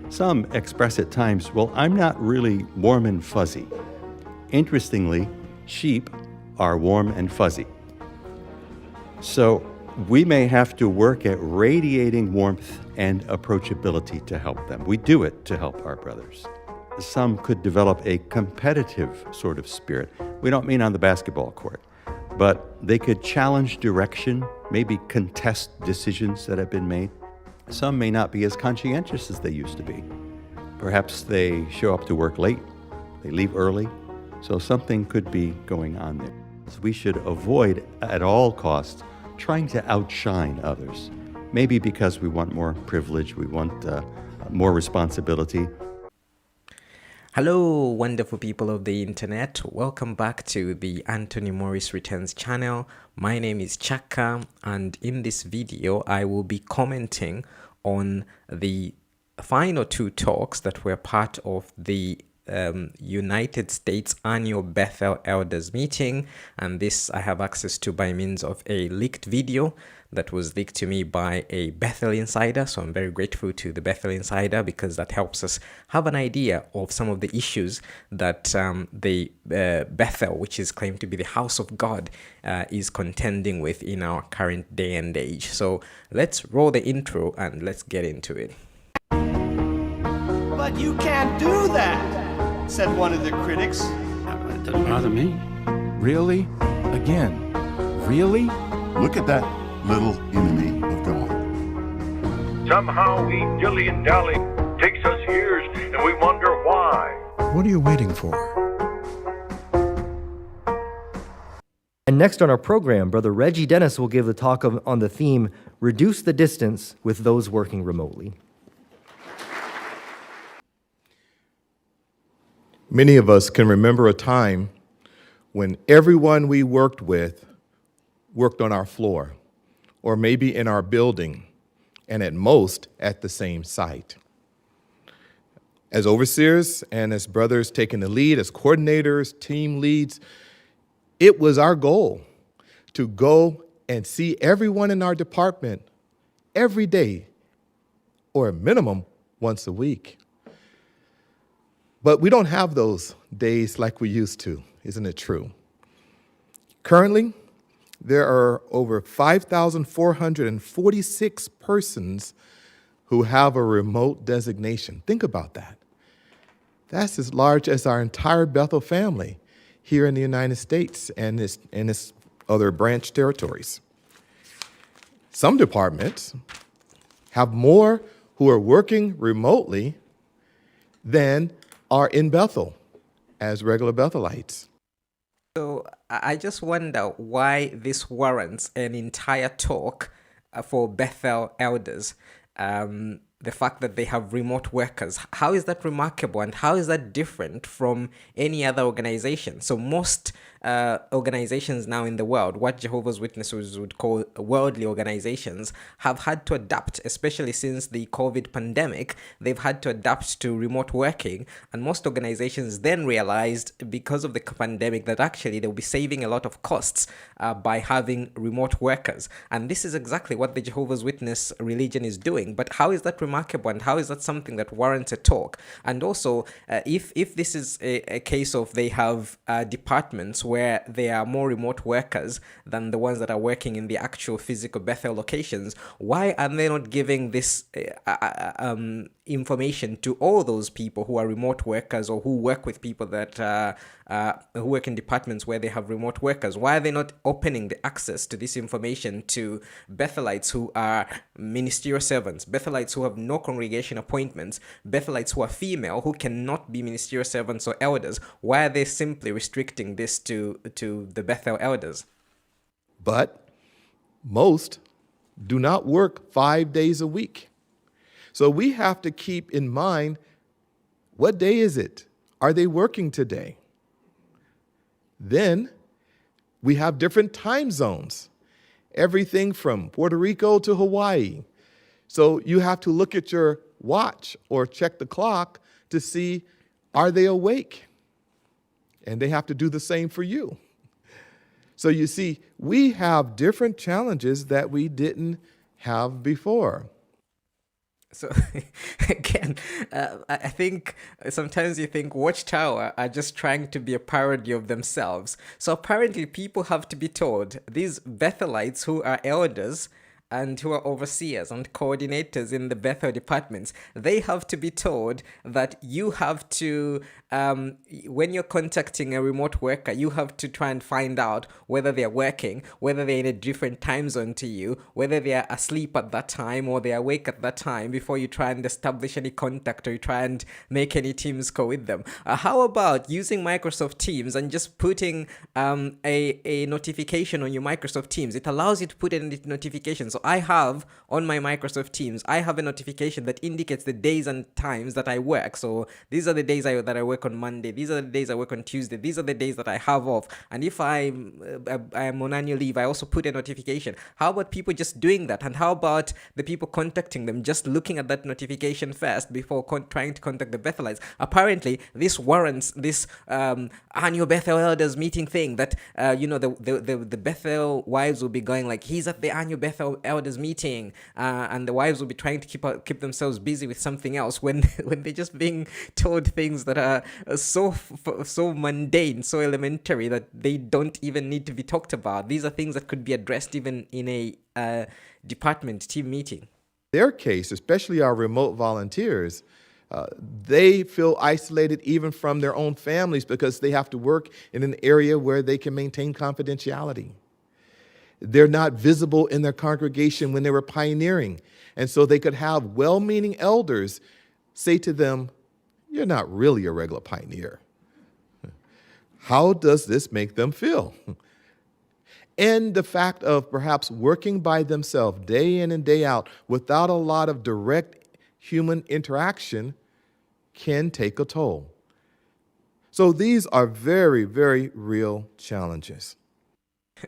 Some express at times, well, I'm not really warm and fuzzy. Interestingly, sheep are warm and fuzzy. So we may have to work at radiating warmth and approachability to help them. We do it to help our brothers. Some could develop a competitive sort of spirit. We don't mean on the basketball court, but they could challenge direction, maybe contest decisions that have been made. Some may not be as conscientious as they used to be. Perhaps they show up to work late, they leave early, so something could be going on there. So we should avoid at all costs trying to outshine others. Maybe because we want more privilege, we want more responsibility. Hello, wonderful people of the internet. Welcome back to the Anthony Morris Returns channel. My name is Chaka, and in this video, I will be commenting on the final two talks that were part of the United States Annual Bethel Elders meeting, and this I have access to by means of a leaked video that was leaked to me by a Bethel insider. So I'm very grateful to the Bethel insider because that helps us have an idea of some of the issues that the Bethel, which is claimed to be the house of God, is contending with in our current day and age. So let's roll the intro and let's get into it. But you can't do that, said one of the critics. It doesn't bother me. Really? Again? Really? Look at that little enemy of God. Somehow we dilly-and-dally. Takes us years, and we wonder why. What are you waiting for? And next on our program, Brother Reggie Dennis will give the talk on the theme, Reduce the Distance with Those Working Remotely. Many of us can remember a time when everyone we worked with worked on our floor, or maybe in our building, and at most at the same site. As overseers and as brothers taking the lead, as coordinators, team leads, it was our goal to go and see everyone in our department every day, or a minimum once a week. But we don't have those days like we used to, isn't it true? Currently, there are over 5,446 persons who have a remote designation. Think about that. That's as large as our entire Bethel family here in the United States and its other branch territories. Some departments have more who are working remotely than are in Bethel as regular Bethelites. So I just wonder why this warrants an entire talk for Bethel elders. The fact that they have remote workers. How is that remarkable, and how is that different from any other organization? So most organizations now in the world, what Jehovah's Witnesses would call worldly organizations, have had to adapt, especially since the COVID pandemic. They've had to adapt to remote working, and most organizations then realized, because of the pandemic, that actually they'll be saving a lot of costs by having remote workers. And this is exactly what the Jehovah's Witness religion is doing. But how is that remarkable, and how is that something that warrants a talk? And also, if this is a case of they have departments where there are more remote workers than the ones that are working in the actual physical Bethel locations, why are they not giving this information to all those people who are remote workers or who work with people that who work in departments where they have remote workers? Why are they not opening the access to this information to Bethelites who are ministerial servants, Bethelites who have no congregation appointments, Bethelites who are female who cannot be ministerial servants or elders? Why are they simply restricting this to the Bethel elders? But most do not work 5 days a week. So we have to keep in mind, what day is it? Are they working today? Then we have different time zones, everything from Puerto Rico to Hawaii. So you have to look at your watch or check the clock to see, are they awake? And they have to do the same for you. So you see, we have different challenges that we didn't have before. So again, I think sometimes you think Watchtower are just trying to be a parody of themselves. So apparently people have to be told, these Bethelites who are elders and who are overseers and coordinators in the Bethel departments, they have to be told that you have to, when you're contacting a remote worker, you have to try and find out whether they're working, whether they're in a different time zone to you, whether they are asleep at that time or they're awake at that time before you try and establish any contact or you try and make any Teams call with them. How about using Microsoft Teams and just putting a notification on your Microsoft Teams? It allows you to put in notifications. So I have on my Microsoft Teams, I have a notification that indicates the days and times that I work. So these are the days that I work on Monday. These are the days I work on Tuesday. These are the days that I have off. And if I'm on annual leave, I also put a notification. How about people just doing that? And how about the people contacting them just looking at that notification first before trying to contact the Bethelites? Apparently, this warrants this annual Bethel Elders meeting thing that the Bethel wives will be going like, he's at the annual Bethel Elders meeting, and the wives will be trying to keep themselves busy with something else when they're just being told things that are so mundane, so elementary that they don't even need to be talked about. These are things that could be addressed even in a department team meeting. Their case, especially our remote volunteers, they feel isolated even from their own families because they have to work in an area where they can maintain confidentiality. They're not visible in their congregation when they were pioneering. And so they could have well-meaning elders say to them, "You're not really a regular pioneer." How does this make them feel? And the fact of perhaps working by themselves day in and day out without a lot of direct human interaction can take a toll. So these are very, very real challenges.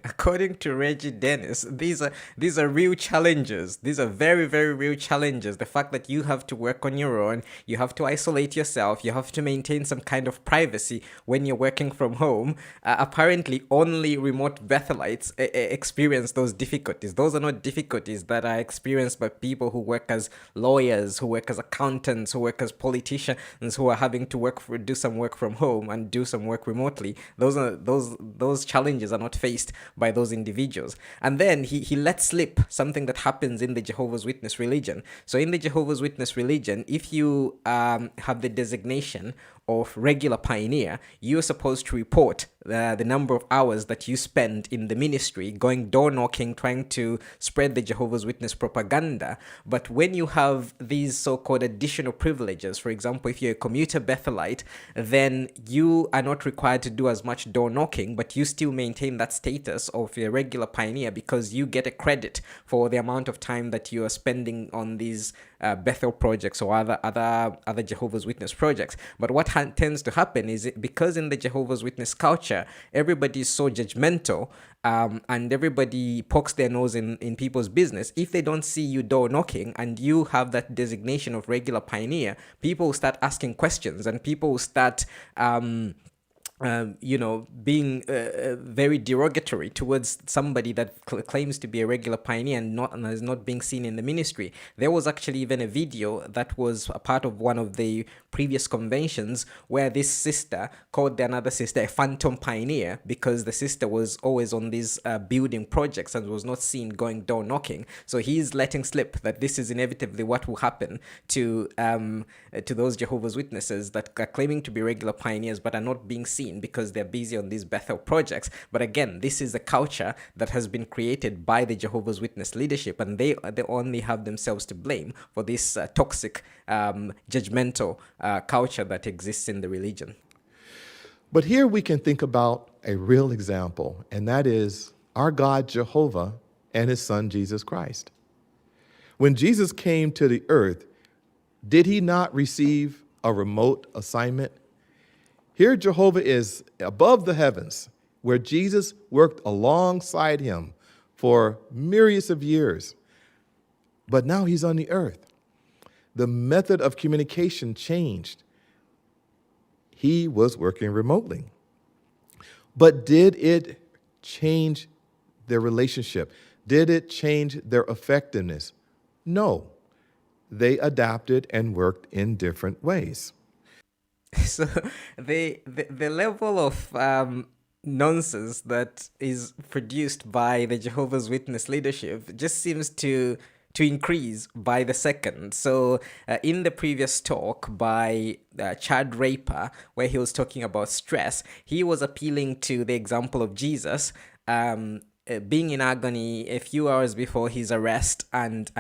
According to Reggie Dennis, these are real challenges. These are very, very real challenges. The fact that you have to work on your own, you have to isolate yourself, you have to maintain some kind of privacy when you're working from home. Apparently, only remote Bethelites experience those difficulties. Those are not difficulties that are experienced by people who work as lawyers, who work as accountants, who work as politicians, who are having to do some work from home and do some work remotely. Those challenges are not faced by those individuals. And then he let slip something that happens in the Jehovah's Witness religion. So in the Jehovah's Witness religion, if you have the designation of regular pioneer, you're supposed to report the number of hours that you spend in the ministry, going door knocking, trying to spread the Jehovah's Witness propaganda. But when you have these so-called additional privileges, for example, if you're a commuter Bethelite, then you are not required to do as much door knocking, but you still maintain that status of a regular pioneer because you get a credit for the amount of time that you are spending on these Bethel projects or other Jehovah's Witness projects. But what tends to happen is because in the Jehovah's Witness culture, everybody is so judgmental and everybody pokes their nose in people's business. If they don't see you door knocking and you have that designation of regular pioneer, people will start asking questions and people will start being very derogatory towards somebody that claims to be a regular pioneer and is not being seen in the ministry. There was actually even a video that was a part of one of the previous conventions where this sister called another sister a phantom pioneer because the sister was always on these building projects and was not seen going door knocking. So he's letting slip that this is inevitably what will happen to those Jehovah's Witnesses that are claiming to be regular pioneers but are not being seen because they're busy on these Bethel projects. But again, this is a culture that has been created by the Jehovah's Witness leadership, and they only have themselves to blame for this toxic, judgmental culture that exists in the religion. But here we can think about a real example, and that is our God Jehovah and his son Jesus Christ. When Jesus came to the earth, did he not receive a remote assignment? Here Jehovah is above the heavens, where Jesus worked alongside him for myriads of years. But now he's on the earth. The method of communication changed. He was working remotely. But did it change their relationship? Did it change their effectiveness? No. they adapted and worked in different ways. So the level of nonsense that is produced by the Jehovah's Witness leadership just seems to increase by the second. So in the previous talk by Chad Raper, where he was talking about stress, he was appealing to the example of Jesus being in agony a few hours before his arrest and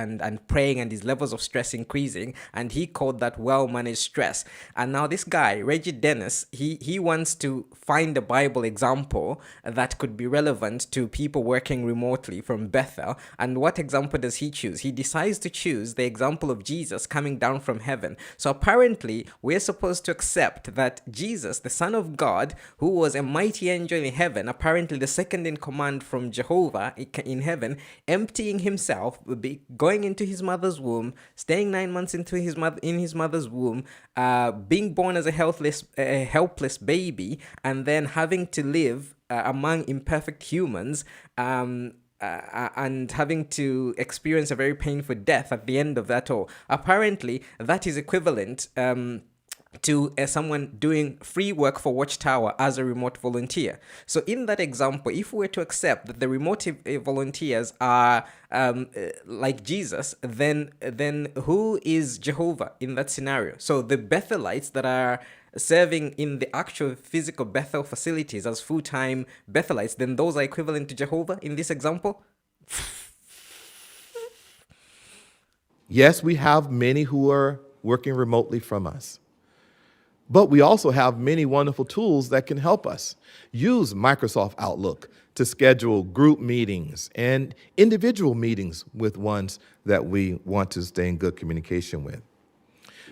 praying, and his levels of stress increasing, and he called that well-managed stress. And now this guy, Reggie Dennis, he wants to find a Bible example that could be relevant to people working remotely from Bethel. And what example does he choose? He decides to choose the example of Jesus coming down from heaven. So apparently we're supposed to accept that Jesus, the Son of God, who was a mighty angel in heaven, apparently the second in command from Jehovah in heaven, emptying himself, going into his mother's womb, staying 9 months in his mother's womb, being born as a helpless baby, and then having to live among imperfect humans, and having to experience a very painful death at the end of that all. Apparently, that is equivalent to someone doing free work for Watchtower as a remote volunteer. So in that example, if we were to accept that the remote volunteers are like Jesus, then who is Jehovah in that scenario? So the Bethelites that are serving in the actual physical Bethel facilities as full-time Bethelites, then those are equivalent to Jehovah in this example? Yes, we have many who are working remotely from us. But we also have many wonderful tools that can help us. Use Microsoft Outlook to schedule group meetings and individual meetings with ones that we want to stay in good communication with.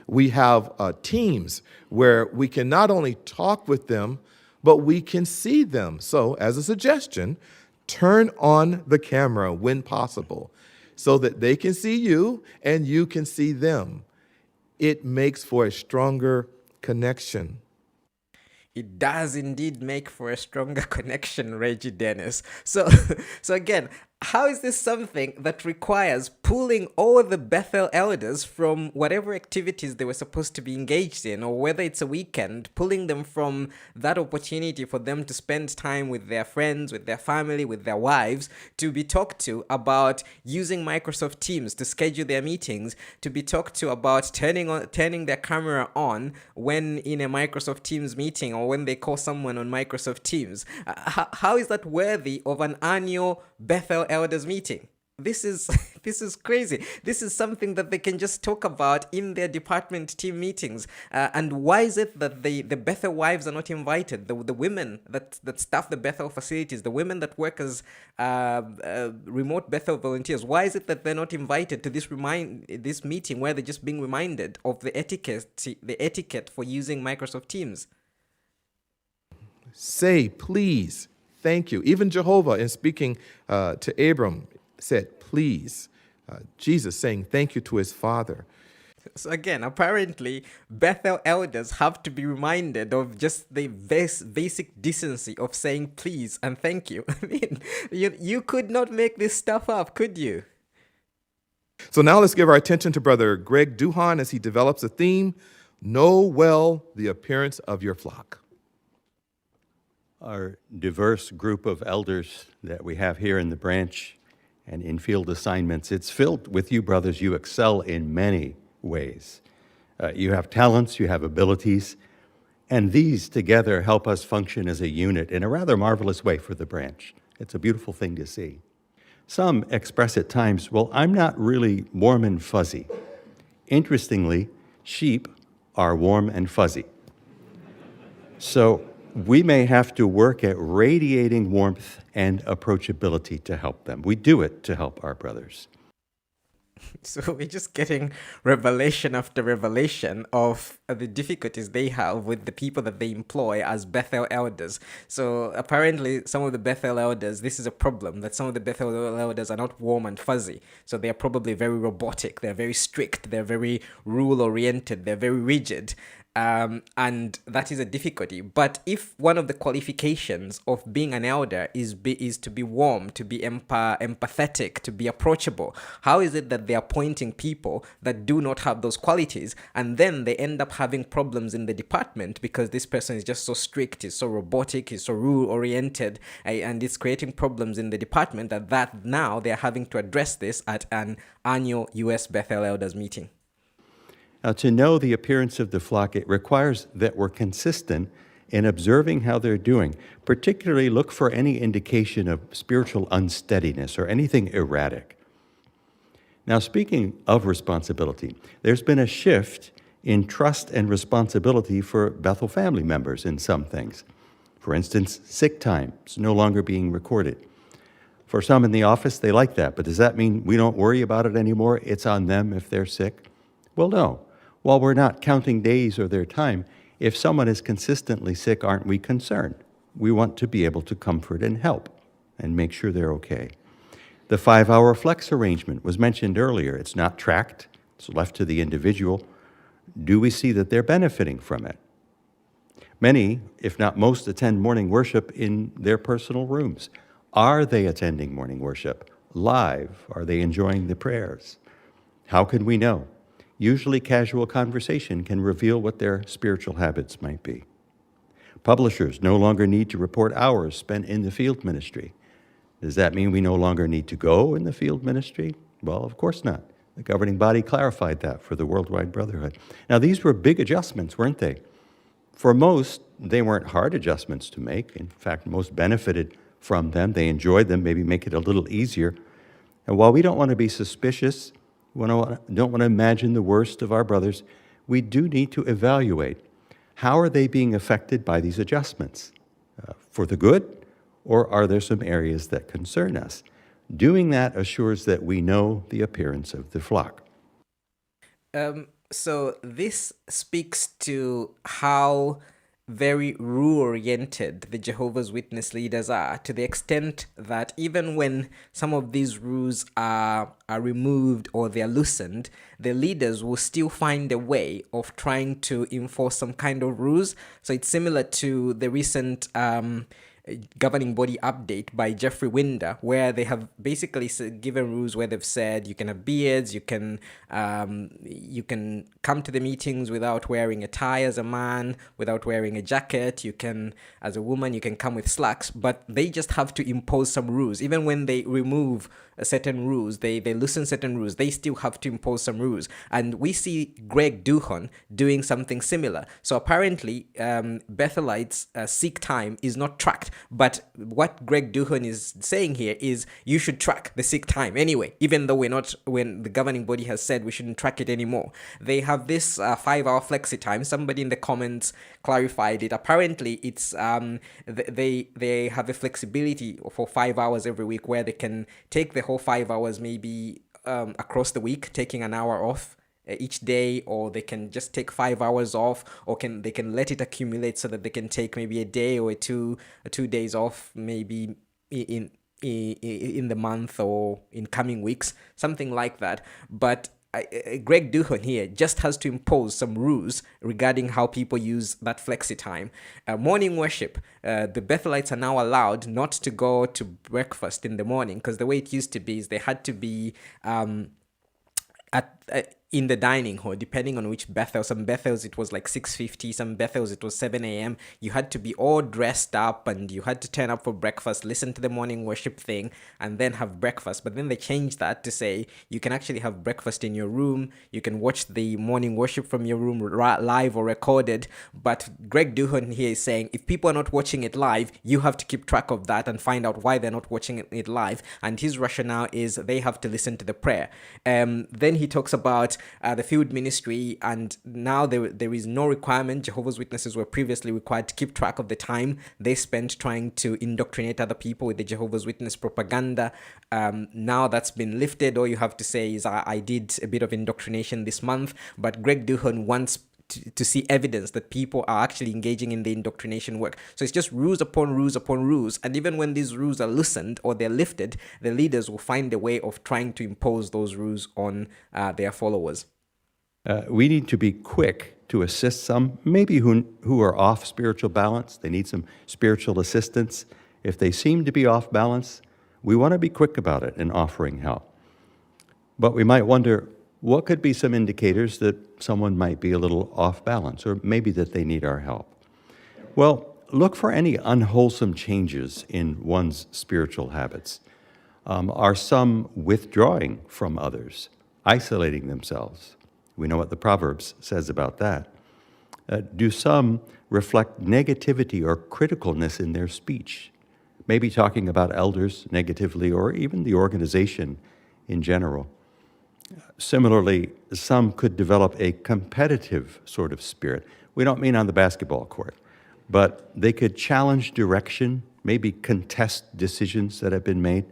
We have teams where we can not only talk with them, but we can see them. So as a suggestion, turn on the camera when possible so that they can see you and you can see them. It makes for a stronger connection. It does indeed make for a stronger connection, Reggie Dennis. So again, how is this something that requires pulling all the Bethel elders from whatever activities they were supposed to be engaged in, or whether it's a weekend, pulling them from that opportunity for them to spend time with their friends, with their family, with their wives, to be talked to about using Microsoft Teams to schedule their meetings, to be talked to about turning their camera on when in a Microsoft Teams meeting, or when they call someone on Microsoft Teams? How is that worthy of an annual Bethel Elders meeting? This is crazy. This is something that they can just talk about in their department team meetings. And why is it that the Bethel wives are not invited? The women that staff the Bethel facilities, the women that work as remote Bethel volunteers, why is it that they're not invited to this meeting where they're just being reminded of the etiquette for using Microsoft Teams? Say, please, thank you. Even Jehovah, in speaking to Abram, said, please. Jesus saying thank you to his father. So again, apparently, Bethel elders have to be reminded of just the basic decency of saying please and thank you. I mean, you could not make this stuff up, could you? So now let's give our attention to Brother Greg Duhon as he develops a theme, Know Well the Appearance of Your Flock. Our diverse group of elders that we have here in the branch and in field assignments, it's filled with you, brothers. You excel in many ways. You have talents, you have abilities, and these together help us function as a unit in a rather marvelous way for the branch. It's a beautiful thing to see. Some express at times, well, I'm not really warm and fuzzy. Interestingly, sheep are warm and fuzzy. So we may have to work at radiating warmth and approachability to help them. We do it to help our brothers. So we're just getting revelation after revelation of the difficulties they have with the people that they employ as Bethel elders. So apparently some of the Bethel elders, this is a problem, that some of the Bethel elders are not warm and fuzzy. So they're probably very robotic, they're very strict, they're very rule-oriented, they're very rigid. and that is a difficulty. But if one of the qualifications of being an elder is to be warm, to be empathetic, to be approachable, how is it that they are appointing people that do not have those qualities, and then they end up having problems in the department because this person is just so strict, is so robotic, is so rule oriented, and it's creating problems in the department that now they are having to address this at an annual US Bethel Elders meeting? Now, to know the appearance of the flock, it requires that we're consistent in observing how they're doing. Particularly, look for any indication of spiritual unsteadiness or anything erratic. Now, speaking of responsibility, there's been a shift in trust and responsibility for Bethel family members in some things. For instance, sick time is no longer being recorded. For some in the office, they like that, but does that mean we don't worry about it anymore? It's on them if they're sick? Well, no. While we're not counting days or their time, if someone is consistently sick, aren't we concerned? We want to be able to comfort and help and make sure they're okay. The 5-hour flex arrangement was mentioned earlier. It's not tracked. It's left to the individual. Do we see that they're benefiting from it? Many, if not most, attend morning worship in their personal rooms. Are they attending morning worship live? Are they enjoying the prayers? How can we know? Usually casual conversation can reveal what their spiritual habits might be. Publishers no longer need to report hours spent in the field ministry. Does that mean we no longer need to go in the field ministry? Well, of course not. The governing body clarified that for the Worldwide Brotherhood. Now, these were big adjustments, weren't they? For most, they weren't hard adjustments to make. In fact, most benefited from them. They enjoyed them, maybe make it a little easier. And while we don't want to be suspicious, we don't want to imagine the worst of our brothers, we do need to evaluate how are they being affected by these adjustments? For the good, or are there some areas that concern us? Doing that assures that we know the appearance of the flock. So this speaks to how very rule-oriented the Jehovah's Witness leaders are, to the extent that even when some of these rules are removed or they're loosened, the leaders will still find a way of trying to enforce some kind of rules. So it's similar to the recent governing body update by Jeffrey Winder, where they have basically given rules where they've said you can have beards, you can come to the meetings without wearing a tie as a man, without wearing a jacket, you can, as a woman, you can come with slacks, but they just have to impose some rules. Even when they remove certain rules, they loosen certain rules, they still have to impose some rules. And we see Greg Duhon doing something similar. So apparently, Bethelites' sick time is not tracked. But what Greg Duhon is saying here is you should track the sick time anyway, even though when the governing body has said we shouldn't track it anymore. They have this 5-hour flexi time. Somebody in the comments clarified it. Apparently, it's they have a flexibility for 5 hours every week where they can take the whole 5 hours maybe across the week, taking an hour off each day, or they can just take 5 hours off, or they can let it accumulate so that they can take maybe a day or two days off maybe in the month or in coming weeks, something like that. But Greg Duhon here just has to impose some rules regarding how people use that flexi time. Morning worship, the Bethelites are now allowed not to go to breakfast in the morning, because the way it used to be is they had to be in the dining hall, depending on which Bethel. Some Bethels it was like 6:50, some Bethels it was 7 a.m. You had to be all dressed up and you had to turn up for breakfast, listen to the morning worship thing, and then have breakfast. But then they changed that to say you can actually have breakfast in your room, you can watch the morning worship from your room live or recorded. But Greg Duhon here is saying if people are not watching it live, you have to keep track of that and find out why they're not watching it live. And his rationale is they have to listen to the prayer. Then he talks about the field ministry, and now there is no requirement. Jehovah's Witnesses were previously required to keep track of the time they spent trying to indoctrinate other people with the Jehovah's Witness propaganda. Now that's been lifted. All you have to say is I did a bit of indoctrination this month. But Greg Duhon wants to see evidence that people are actually engaging in the indoctrination work. So it's just rules upon rules upon rules. And even when these rules are loosened or they're lifted, the leaders will find a way of trying to impose those rules on their followers. We need to be quick to assist some, maybe who are off spiritual balance. They need some spiritual assistance. If they seem to be off balance, we want to be quick about it in offering help. But we might wonder, what could be some indicators that someone might be a little off balance, or maybe that they need our help? Well, look for any unwholesome changes in one's spiritual habits. Are some withdrawing from others, isolating themselves? We know what the Proverbs says about that. Do some reflect negativity or criticalness in their speech? Maybe talking about elders negatively, or even the organization in general. Similarly, some could develop a competitive sort of spirit. We don't mean on the basketball court, but they could challenge direction, maybe contest decisions that have been made.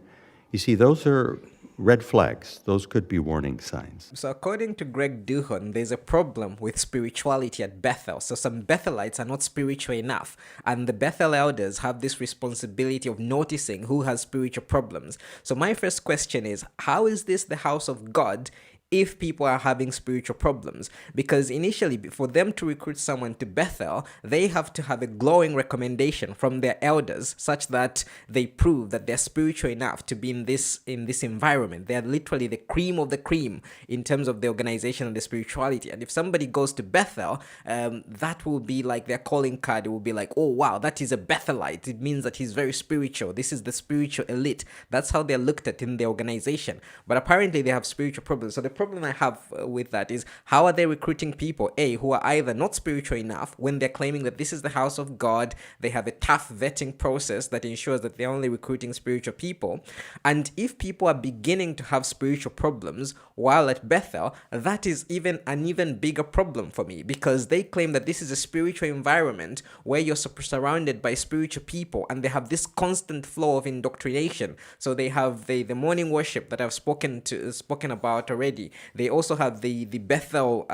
You see, those are red flags. Those could be warning signs. So according to Greg Duhon, there's a problem with spirituality at Bethel. So some Bethelites are not spiritual enough. And the Bethel elders have this responsibility of noticing who has spiritual problems. So my first question is, how is this the house of God if people are having spiritual problems? Because initially, for them to recruit someone to Bethel, they have to have a glowing recommendation from their elders such that they prove that they're spiritual enough to be in this environment. They're literally the cream of the cream in terms of the organization and the spirituality. And if somebody goes to Bethel, that will be like their calling card. It will be like, oh wow, that is a Bethelite. It means that he's very spiritual. This is the spiritual elite. That's how they're looked at in the organization. But apparently they have spiritual problems. So the problem I have with that is, how are they recruiting people, who are either not spiritual enough when they're claiming that this is the house of God? They have a tough vetting process that ensures that they're only recruiting spiritual people. And if people are beginning to have spiritual problems while at Bethel, that is an even bigger problem for me, because they claim that this is a spiritual environment where you're surrounded by spiritual people, and they have this constant flow of indoctrination. So they have the morning worship that I've spoken about already. They also have the Bethel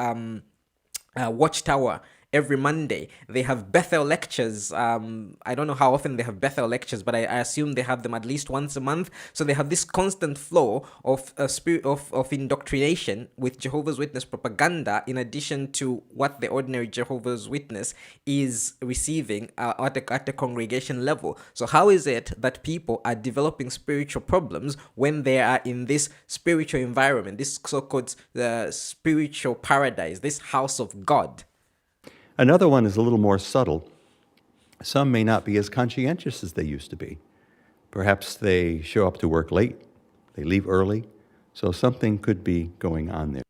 Watchtower every Monday. They have Bethel lectures. I don't know how often they have Bethel lectures, but I assume they have them at least once a month. So they have this constant flow of indoctrination with Jehovah's Witness propaganda, in addition to what the ordinary Jehovah's Witness is receiving at the congregation level. So how is it that people are developing spiritual problems when they are in this spiritual environment, this so-called spiritual paradise, this house of God? Another one is a little more subtle. Some may not be as conscientious as they used to be. Perhaps they show up to work late, they leave early, so something could be going on there.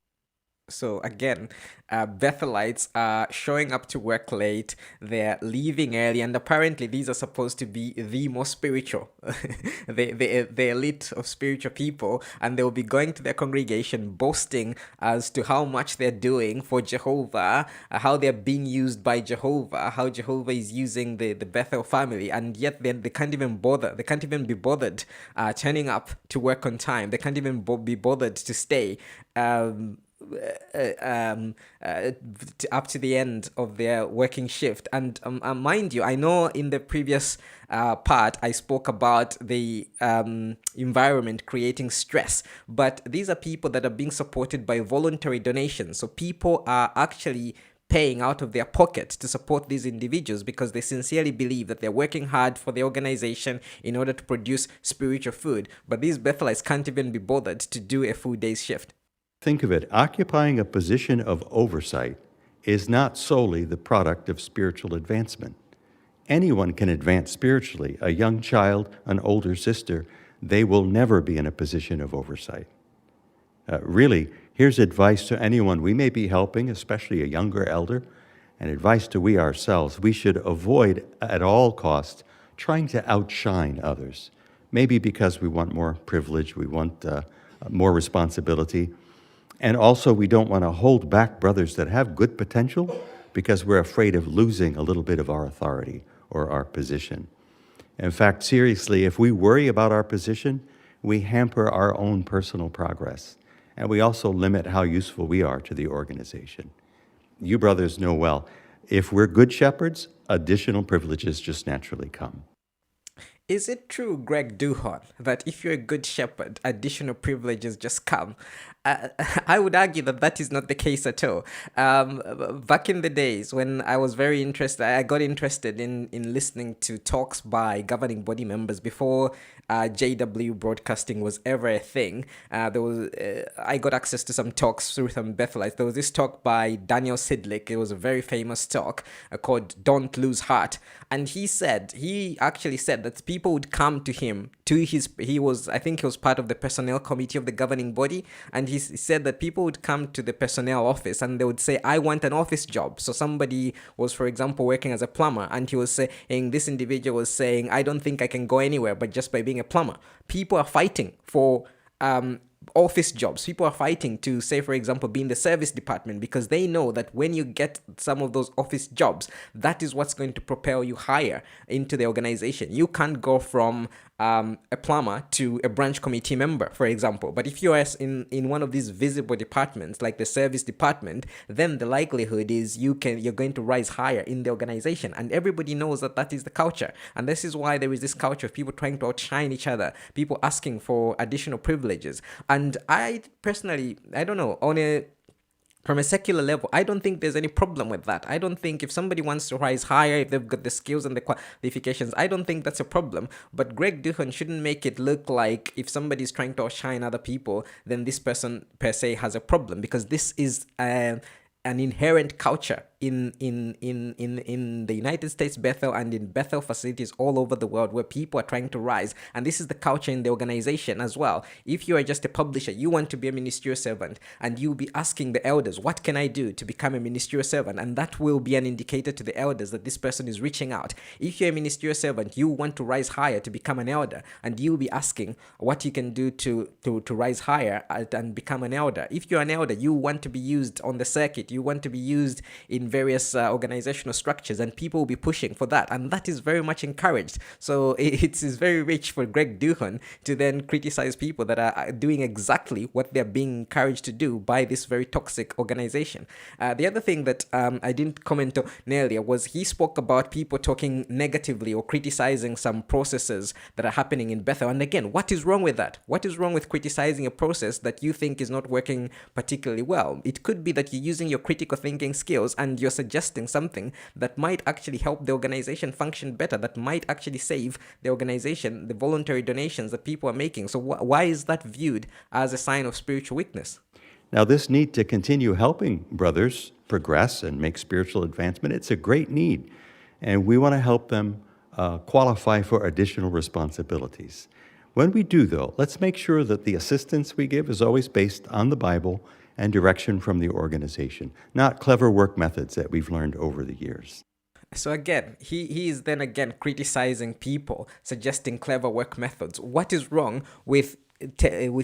So again, Bethelites are showing up to work late, they're leaving early, and apparently these are supposed to be the most spiritual, the elite of spiritual people, and they'll be going to their congregation boasting as to how much they're doing for Jehovah, how they're being used by Jehovah, how Jehovah is using the Bethel family, and yet they can't even bother. They can't even be bothered turning up to work on time. They can't even be bothered to stay up to the end of their working shift. And mind you, I know in the previous part I spoke about the environment creating stress, but these are people that are being supported by voluntary donations. So people are actually paying out of their pocket to support these individuals because they sincerely believe that they're working hard for the organization in order to produce spiritual food. But these Bethelites can't even be bothered to do a full day's shift. Think of it, occupying a position of oversight is not solely the product of spiritual advancement. Anyone can advance spiritually. A young child, an older sister, they will never be in a position of oversight. Really, here's advice to anyone we may be helping, especially a younger elder, and advice to we ourselves. We should avoid at all costs trying to outshine others. Maybe because we want more privilege, we want more responsibility. And also, we don't want to hold back brothers that have good potential because we're afraid of losing a little bit of our authority or our position. In fact, seriously, if we worry about our position, we hamper our own personal progress. And we also limit how useful we are to the organization. You brothers know well, if we're good shepherds, additional privileges just naturally come. Is it true, Greg Duhon, that if you're a good shepherd, additional privileges just come? I would argue that that is not the case at all. Back in the days when I was very interested, I got interested in listening to talks by governing body members before JW broadcasting was ever a thing. I got access to some talks through some Bethelites. There was this talk by Daniel Sidlick. It was a very famous talk called "Don't Lose Heart," and he actually said that people would come to him I think he was part of the personnel committee of the governing body, and he said that people would come to the personnel office and they would say, I want an office job. So somebody was, for example, working as a plumber, and he was saying, this individual was saying, I don't think I can go anywhere but just by being a plumber. People are fighting for office jobs. People are fighting to, say, for example, be in the service department, because they know that when you get some of those office jobs, that is what's going to propel you higher into the organization. You can't go from a plumber to a branch committee member, for example. But if you are in one of these visible departments, like the service department, then the likelihood is you're going to rise higher in the organization. And everybody knows that that is the culture. And this is why there is this culture of people trying to outshine each other, people asking for additional privileges. And I personally, I don't know, from a secular level, I don't think there's any problem with that. I don't think if somebody wants to rise higher, if they've got the skills and the qualifications, I don't think that's a problem. But Greg Duhon shouldn't make it look like if somebody's trying to outshine other people, then this person per se has a problem, because this is an inherent culture in the United States Bethel and in Bethel facilities all over the world, where people are trying to rise. And this is the culture in the organization as well. If you are just a publisher, you want to be a ministerial servant, and you'll be asking the elders, what can I do to become a ministerial servant? And that will be an indicator to the elders that this person is reaching out. If you're a ministerial servant, you want to rise higher to become an elder, and you'll be asking what you can do to rise higher and become an elder. If you're an elder, you want to be used on the circuit, you want to be used in various organizational structures, and people will be pushing for that, and that is very much encouraged. So it is very rich for Greg Duhon to then criticize people that are doing exactly what they're being encouraged to do by this very toxic organization. The other thing that I didn't comment on earlier was he spoke about people talking negatively or criticizing some processes that are happening in Bethel. And again, what is wrong with that? What is wrong with criticizing a process that you think is not working particularly well? It could be that you're using your critical thinking skills and you're suggesting something that might actually help the organization function better, that might actually save the organization, the voluntary donations that people are making. So why is that viewed as a sign of spiritual weakness? Now, this need to continue helping brothers progress and make spiritual advancement, it's a great need. And we want to help them qualify for additional responsibilities. When we do, though, let's make sure that the assistance we give is always based on the Bible and direction from the organization, not clever work methods that we've learned over the years. So again, he is then again criticizing people, suggesting clever work methods. What is wrong with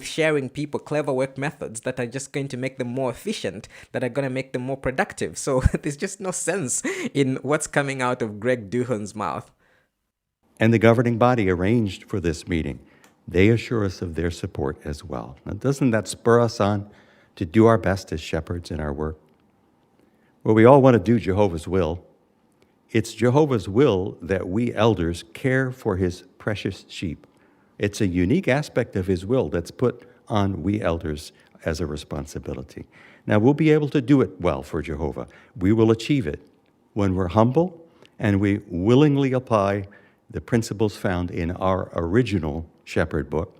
sharing people clever work methods that are just going to make them more efficient, that are going to make them more productive? So there's just no sense in what's coming out of Greg Duhon's mouth. And the governing body arranged for this meeting. They assure us of their support as well. Now, doesn't that spur us on to do our best as shepherds in our work? Well, we all want to do Jehovah's will. It's Jehovah's will that we elders care for his precious sheep. It's a unique aspect of his will that's put on we elders as a responsibility. Now, we'll be able to do it well for Jehovah. We will achieve it when we're humble and we willingly apply the principles found in our original shepherd book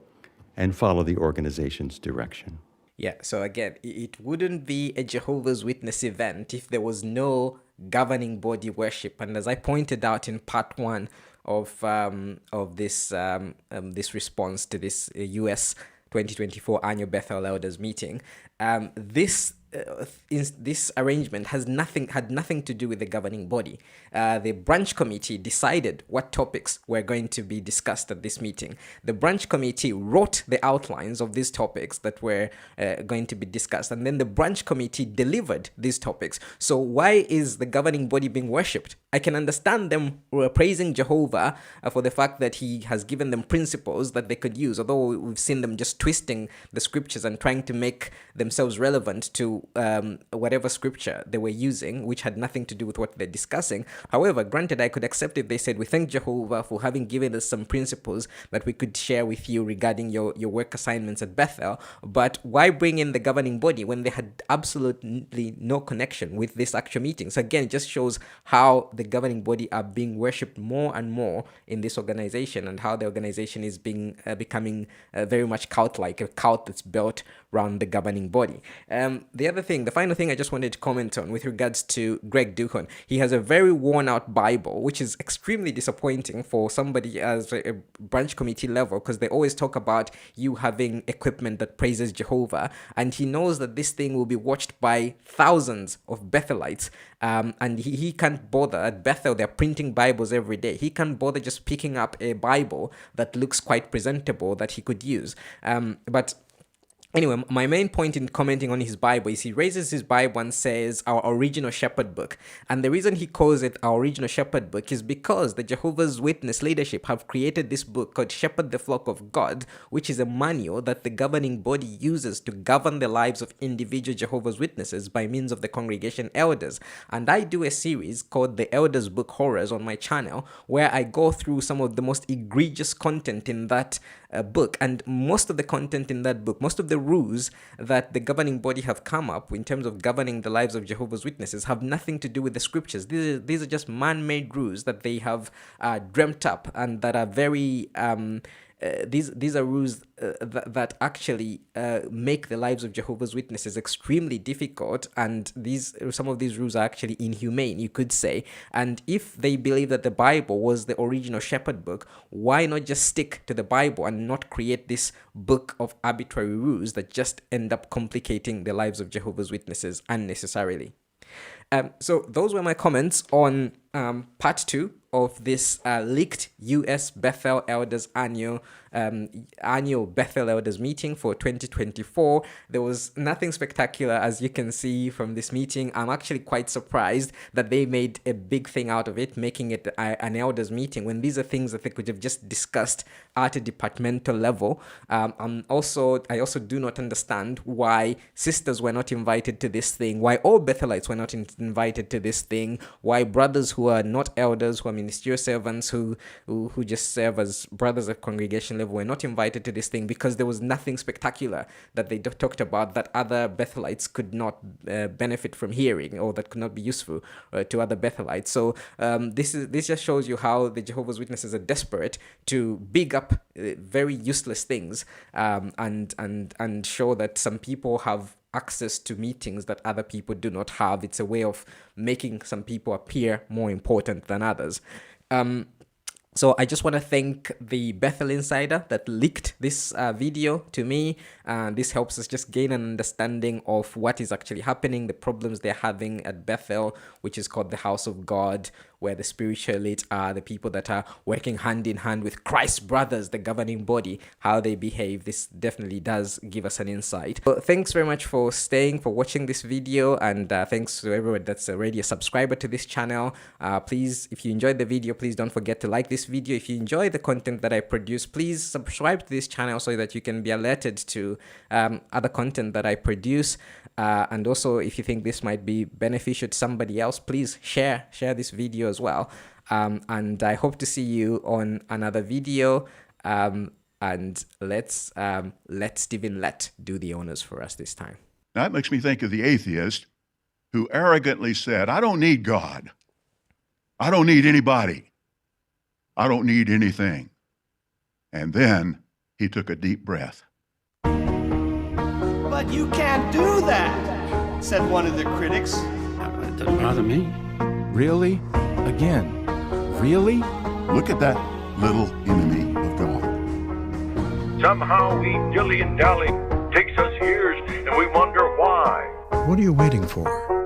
and follow the organization's direction. Yeah, so again, it wouldn't be a Jehovah's Witness event if there was no governing body worship. And as I pointed out in part 1 of this response to this US 2024 Annual Bethel Elders meeting, this arrangement had nothing to do with the governing body. The branch committee decided what topics were going to be discussed at this meeting. The branch committee wrote the outlines of these topics that were going to be discussed, and then the branch committee delivered these topics. So why is the governing body being worshipped? I can understand them praising Jehovah for the fact that he has given them principles that they could use, although we've seen them just twisting the scriptures and trying to make them themselves relevant to whatever scripture they were using, which had nothing to do with what they're discussing. However, granted, I could accept if they said, we thank Jehovah for having given us some principles that we could share with you regarding your work assignments at Bethel, but why bring in the governing body when they had absolutely no connection with this actual meeting? So again, it just shows how the governing body are being worshipped more and more in this organization, and how the organization is becoming very much cult-like, a cult that's built around the governing body. The final thing I just wanted to comment on with regards to Greg Duhon, he has a very worn-out Bible, which is extremely disappointing for somebody as a branch committee level, because they always talk about you having equipment that praises Jehovah, and he knows that this thing will be watched by thousands of Bethelites, and he can't bother. At Bethel, they're printing Bibles every day. He can't bother just picking up a Bible that looks quite presentable that he could use. But anyway, my main point in commenting on his Bible is he raises his Bible and says our original shepherd book. And the reason he calls it our original shepherd book is because the Jehovah's Witness leadership have created this book called Shepherd the Flock of God, which is a manual that the governing body uses to govern the lives of individual Jehovah's Witnesses by means of the congregation elders. And I do a series called the Elders Book Horrors on my channel, where I go through some of the most egregious content in that book. And most of the content in that book, most of the rules that the governing body have come up in terms of governing the lives of Jehovah's Witnesses have nothing to do with the scriptures. These are just man-made rules that they have dreamt up, and that are very these are rules that actually make the lives of Jehovah's Witnesses extremely difficult, and some of these rules are actually inhumane, you could say. And if they believe that the Bible was the original shepherd book, why not just stick to the Bible and not create this book of arbitrary rules that just end up complicating the lives of Jehovah's Witnesses unnecessarily? So those were my comments on part 2 of this leaked US Bethel Elders annual Bethel Elders meeting for 2024. There was nothing spectacular, as you can see from this meeting. I'm actually quite surprised that they made a big thing out of it, making it an elders meeting, when these are things that they could have just discussed at a departmental level. I also do not understand why sisters were not invited to this thing, why all Bethelites were not invited to this thing, why brothers who are not elders, who are ministerial servants, who just serve as brothers at congregation level, were not invited to this thing, because there was nothing spectacular that they talked about that other Bethelites could not benefit from hearing, or that could not be useful to other Bethelites. So this just shows you how the Jehovah's Witnesses are desperate to big up very useless things, and show that some people have access to meetings that other people do not have. It's a way of making some people appear more important than others. So I just want to thank the Bethel Insider that leaked this video to me. This helps us just gain an understanding of what is actually happening, the problems they're having at Bethel, which is called the House of God, where the spiritual elite are the people that are working hand in hand with Christ's brothers, the governing body, how they behave. This definitely does give us an insight. So thanks very much for watching this video, and thanks to everyone that's already a subscriber to this channel. Please, if you enjoyed the video, please don't forget to like this video. If you enjoy the content that I produce, please subscribe to this channel so that you can be alerted to other content that I produce. And also, if you think this might be beneficial to somebody else, please share this video as well. And I hope to see you on another video. And let's let Stephen Lett do the honors for us this time. That makes me think of the atheist who arrogantly said, I don't need God. I don't need anybody. I don't need anything. And then he took a deep breath. But you can't do that, said one of the critics. That doesn't bother me. Really? Again? Really? Look at that little enemy of God. Somehow we dilly and dally, takes us years, and we wonder why. What are you waiting for?